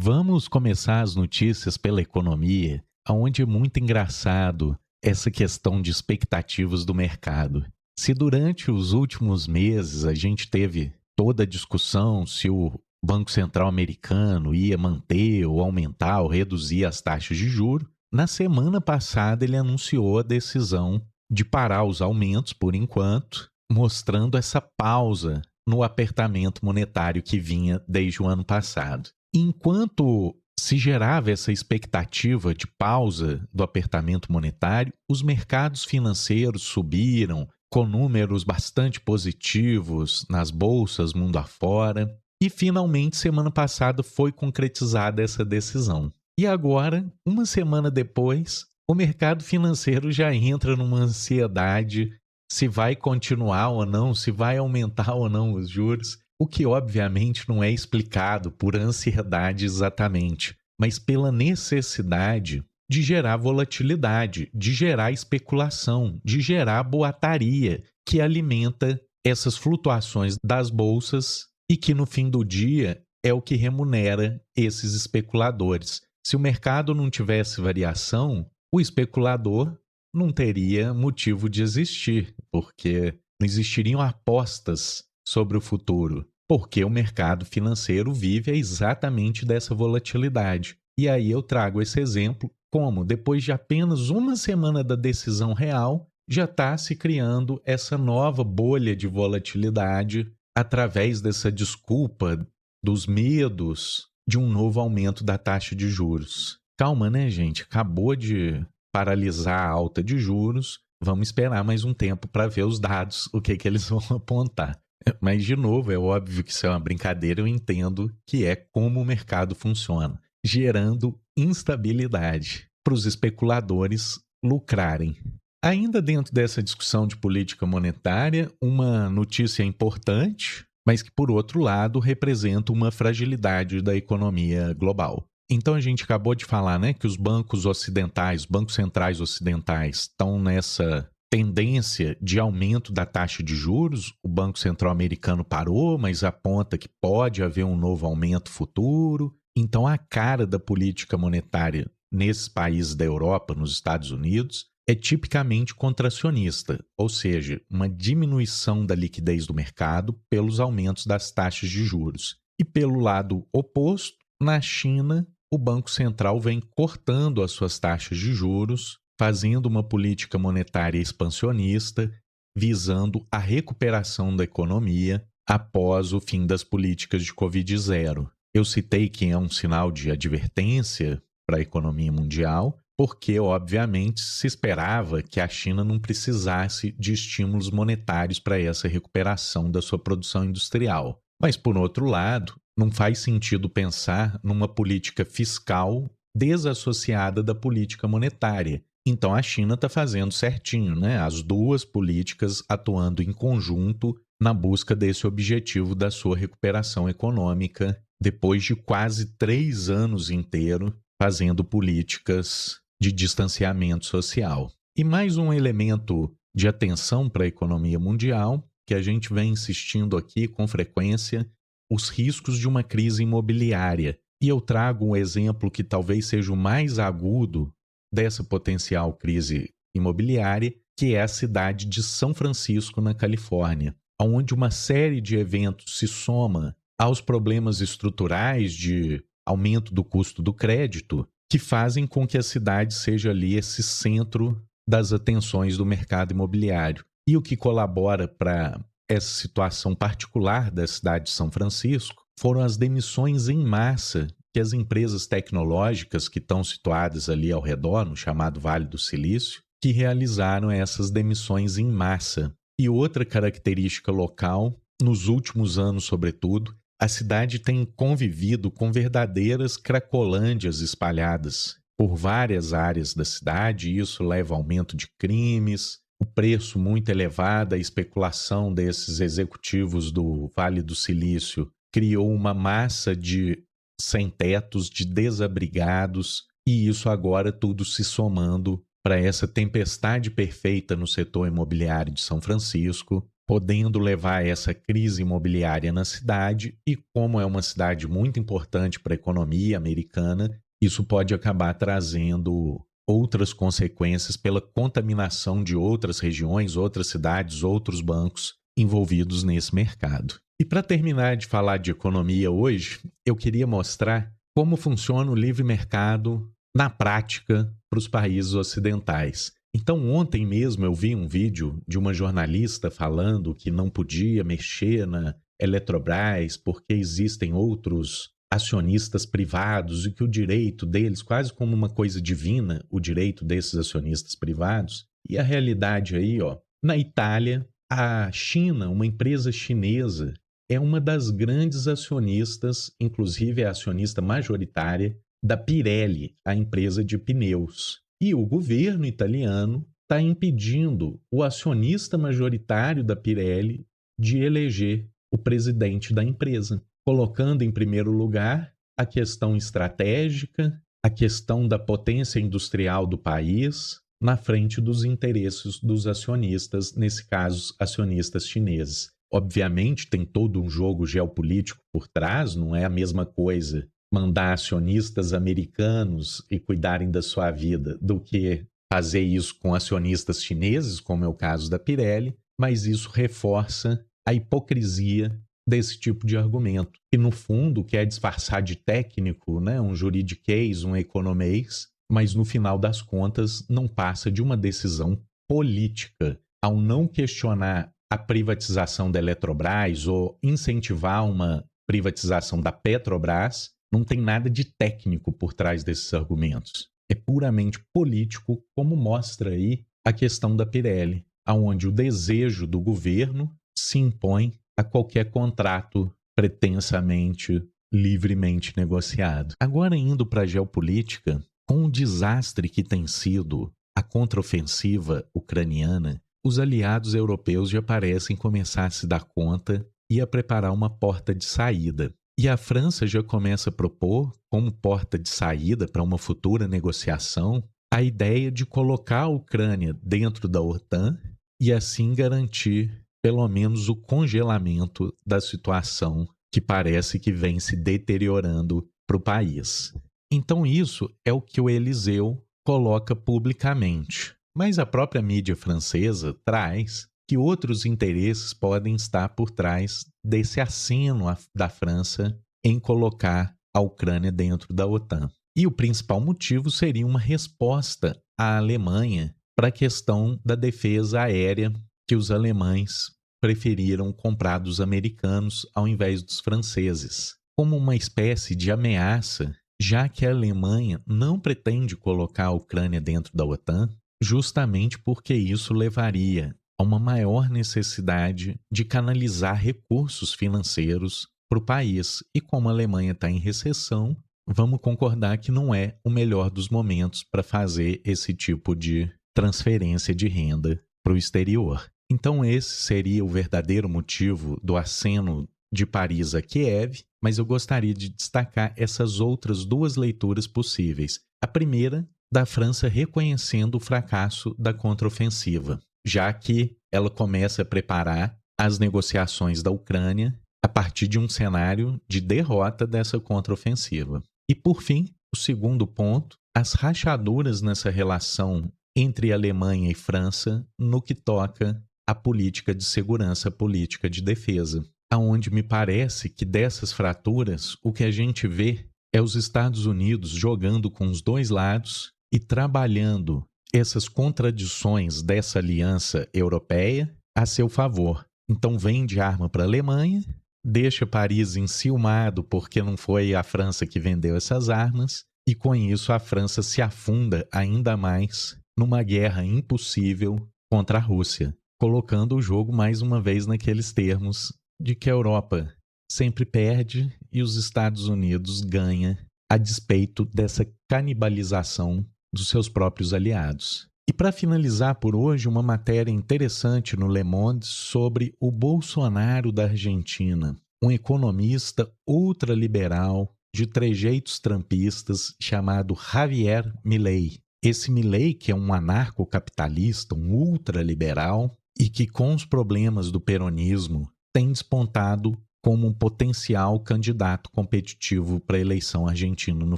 Vamos começar as notícias pela economia, onde é muito engraçado essa questão de expectativas do mercado. Se durante os últimos meses a gente teve toda a discussão se o Banco Central americano ia manter ou aumentar ou reduzir as taxas de juros, na semana passada ele anunciou a decisão de parar os aumentos por enquanto, mostrando essa pausa no apertamento monetário que vinha desde o ano passado. Enquanto se gerava essa expectativa de pausa do apertamento monetário, os mercados financeiros subiram com números bastante positivos nas bolsas mundo afora. E finalmente, semana passada, foi concretizada essa decisão. E agora, uma semana depois, o mercado financeiro já entra numa ansiedade se vai continuar ou não, se vai aumentar ou não os juros. O que obviamente não é explicado por ansiedade exatamente, mas pela necessidade de gerar volatilidade, de gerar especulação, de gerar boataria que alimenta essas flutuações das bolsas e que no fim do dia é o que remunera esses especuladores. Se o mercado não tivesse variação, o especulador não teria motivo de existir, porque não existiriam apostas sobre o futuro. Porque o mercado financeiro vive exatamente dessa volatilidade. E aí eu trago esse exemplo como, depois de apenas uma semana da decisão real, já está se criando essa nova bolha de volatilidade através dessa desculpa dos medos de um novo aumento da taxa de juros. Calma, né, gente? Acabou de paralisar a alta de juros. Vamos esperar mais um tempo para ver os dados, o que eles vão apontar. Mas, de novo, é óbvio que isso é uma brincadeira, eu entendo que é como o mercado funciona, gerando instabilidade para os especuladores lucrarem. Ainda dentro dessa discussão de política monetária, uma notícia importante, mas que, por outro lado, representa uma fragilidade da economia global. Então, a gente acabou de falar, né, que os bancos ocidentais, bancos centrais ocidentais, estão nessa tendência de aumento da taxa de juros. O Banco Central americano parou, mas aponta que pode haver um novo aumento futuro. Então, a cara da política monetária nesses países da Europa, nos Estados Unidos, é tipicamente contracionista, ou seja, uma diminuição da liquidez do mercado pelos aumentos das taxas de juros. E pelo lado oposto, na China, o Banco Central vem cortando as suas taxas de juros, fazendo uma política monetária expansionista, visando a recuperação da economia após o fim das políticas de Covid-0. Eu citei que é um sinal de advertência para a economia mundial, porque, obviamente, se esperava que a China não precisasse de estímulos monetários para essa recuperação da sua produção industrial. Mas, por outro lado, não faz sentido pensar numa política fiscal desassociada da política monetária. Então a China está fazendo certinho, né? As duas políticas atuando em conjunto na busca desse objetivo da sua recuperação econômica, depois de quase 3 anos inteiros fazendo políticas de distanciamento social. E mais um elemento de atenção para a economia mundial, que a gente vem insistindo aqui com frequência, os riscos de uma crise imobiliária. E eu trago um exemplo que talvez seja o mais agudo dessa potencial crise imobiliária, que é a cidade de São Francisco, na Califórnia, onde uma série de eventos se soma aos problemas estruturais de aumento do custo do crédito, que fazem com que a cidade seja ali esse centro das atenções do mercado imobiliário. E o que colabora para essa situação particular da cidade de São Francisco foram as demissões em massa que as empresas tecnológicas que estão situadas ali ao redor, no chamado Vale do Silício, que realizaram essas demissões em massa. E outra característica local, nos últimos anos sobretudo, a cidade tem convivido com verdadeiras cracolândias espalhadas por várias áreas da cidade, e isso leva ao aumento de crimes, o preço muito elevado, a especulação desses executivos do Vale do Silício criou uma massa de sem-tetos, de desabrigados, e isso agora tudo se somando para essa tempestade perfeita no setor imobiliário de São Francisco, podendo levar essa crise imobiliária na cidade, e como é uma cidade muito importante para a economia americana, isso pode acabar trazendo outras consequências pela contaminação de outras regiões, outras cidades, outros bancos envolvidos nesse mercado. E para terminar de falar de economia hoje, eu queria mostrar como funciona o livre mercado na prática para os países ocidentais. Então, ontem mesmo eu vi um vídeo de uma jornalista falando que não podia mexer na Eletrobras porque existem outros acionistas privados e que o direito deles, quase como uma coisa divina, o direito desses acionistas privados. E a realidade aí, ó, na Itália, a China, uma empresa chinesa, é uma das grandes acionistas, inclusive é a acionista majoritária da Pirelli, a empresa de pneus. E o governo italiano está impedindo o acionista majoritário da Pirelli de eleger o presidente da empresa, colocando em primeiro lugar a questão estratégica, a questão da potência industrial do país, na frente dos interesses dos acionistas, nesse caso, acionistas chineses. Obviamente, tem todo um jogo geopolítico por trás, não é a mesma coisa mandar acionistas americanos e cuidarem da sua vida do que fazer isso com acionistas chineses, como é o caso da Pirelli, mas isso reforça a hipocrisia desse tipo de argumento, que no fundo quer disfarçar de técnico, né, um juridiquês, um economês, mas no final das contas não passa de uma decisão política. Ao não questionar a privatização da Eletrobras ou incentivar uma privatização da Petrobras, não tem nada de técnico por trás desses argumentos. É puramente político, como mostra aí a questão da Pirelli, onde o desejo do governo se impõe a qualquer contrato pretensamente, livremente negociado. Agora, indo para a geopolítica, com o desastre que tem sido a contraofensiva ucraniana, os aliados europeus já parecem começar a se dar conta e a preparar uma porta de saída. E a França já começa a propor, como porta de saída para uma futura negociação, a ideia de colocar a Ucrânia dentro da OTAN e assim garantir pelo menos o congelamento da situação que parece que vem se deteriorando para o país. Então isso é o que o Eliseu coloca publicamente. Mas a própria mídia francesa traz que outros interesses podem estar por trás desse aceno da França em colocar a Ucrânia dentro da OTAN. E o principal motivo seria uma resposta à Alemanha para a questão da defesa aérea que os alemães preferiram comprar dos americanos ao invés dos franceses, como uma espécie de ameaça, já que a Alemanha não pretende colocar a Ucrânia dentro da OTAN, justamente porque isso levaria a uma maior necessidade de canalizar recursos financeiros para o país. E como a Alemanha está em recessão, vamos concordar que não é o melhor dos momentos para fazer esse tipo de transferência de renda para o exterior. Então esse seria o verdadeiro motivo do aceno de Paris a Kiev, mas eu gostaria de destacar essas outras duas leituras possíveis. A primeira, da França reconhecendo o fracasso da contraofensiva, já que ela começa a preparar as negociações da Ucrânia a partir de um cenário de derrota dessa contraofensiva. E, por fim, o segundo ponto, as rachaduras nessa relação entre Alemanha e França no que toca à política de segurança, à política de defesa, aonde me parece que dessas fraturas o que a gente vê é os Estados Unidos jogando com os dois lados e trabalhando essas contradições dessa aliança europeia a seu favor. Então vende arma para a Alemanha, deixa Paris enciumado porque não foi a França que vendeu essas armas, e com isso a França se afunda ainda mais numa guerra impossível contra a Rússia, colocando o jogo mais uma vez naqueles termos de que a Europa sempre perde e os Estados Unidos ganha a despeito dessa canibalização dos seus próprios aliados. E para finalizar por hoje, uma matéria interessante no Le Monde sobre o Bolsonaro da Argentina, um economista ultraliberal de trejeitos trampistas chamado Javier Milei. Esse Milei, que é um anarcocapitalista, um ultraliberal, e que, com os problemas do peronismo, tem despontado como um potencial candidato competitivo para a eleição argentina no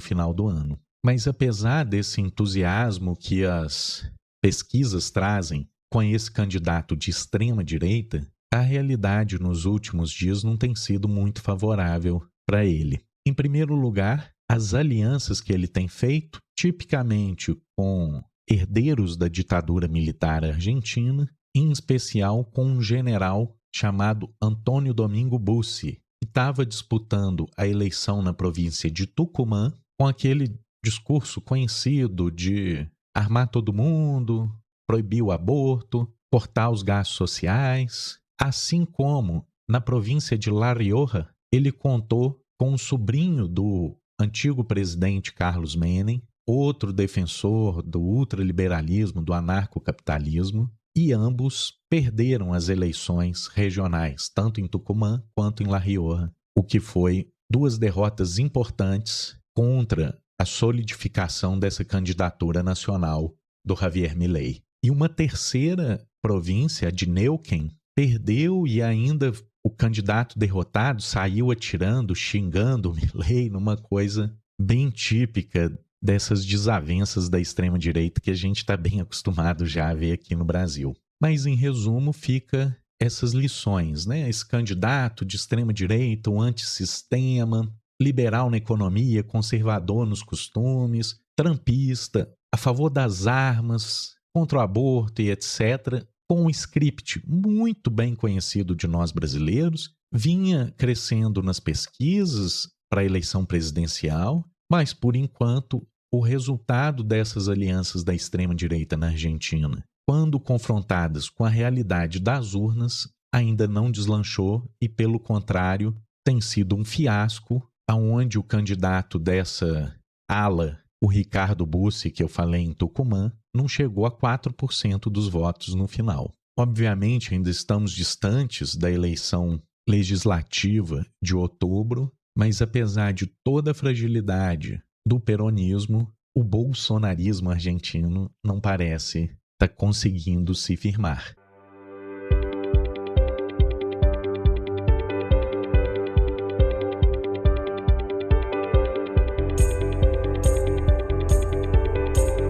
final do ano. Mas apesar desse entusiasmo que as pesquisas trazem com esse candidato de extrema-direita, a realidade nos últimos dias não tem sido muito favorável para ele. Em primeiro lugar, as alianças que ele tem feito, tipicamente com herdeiros da ditadura militar argentina, em especial com um general chamado Antônio Domingo Bussi, que estava disputando a eleição na província de Tucumã com aquele discurso conhecido de armar todo mundo, proibir o aborto, cortar os gastos sociais, assim como na província de La Rioja, ele contou com o sobrinho do antigo presidente Carlos Menem, outro defensor do ultraliberalismo, do anarcocapitalismo, e ambos perderam as eleições regionais, tanto em Tucumã quanto em La Rioja, o que foi duas derrotas importantes contra a solidificação dessa candidatura nacional do Javier Milei. E uma terceira província, a de Neuquén, perdeu e ainda o candidato derrotado saiu atirando, xingando o Milei, numa coisa bem típica dessas desavenças da extrema-direita que a gente está bem acostumado já a ver aqui no Brasil. Mas, em resumo, fica essas lições, né? Esse candidato de extrema-direita, um antissistema, liberal na economia, conservador nos costumes, trampista, a favor das armas, contra o aborto e etc., com um script muito bem conhecido de nós brasileiros, vinha crescendo nas pesquisas para a eleição presidencial, mas, por enquanto, o resultado dessas alianças da extrema-direita na Argentina, quando confrontadas com a realidade das urnas, ainda não deslanchou e, pelo contrário, tem sido um fiasco, aonde o candidato dessa ala, o Ricardo Bussi, que eu falei em Tucumã, não chegou a 4% dos votos no final. Obviamente, ainda estamos distantes da eleição legislativa de outubro, mas apesar de toda a fragilidade do peronismo, o bolsonarismo argentino não parece estar conseguindo se firmar.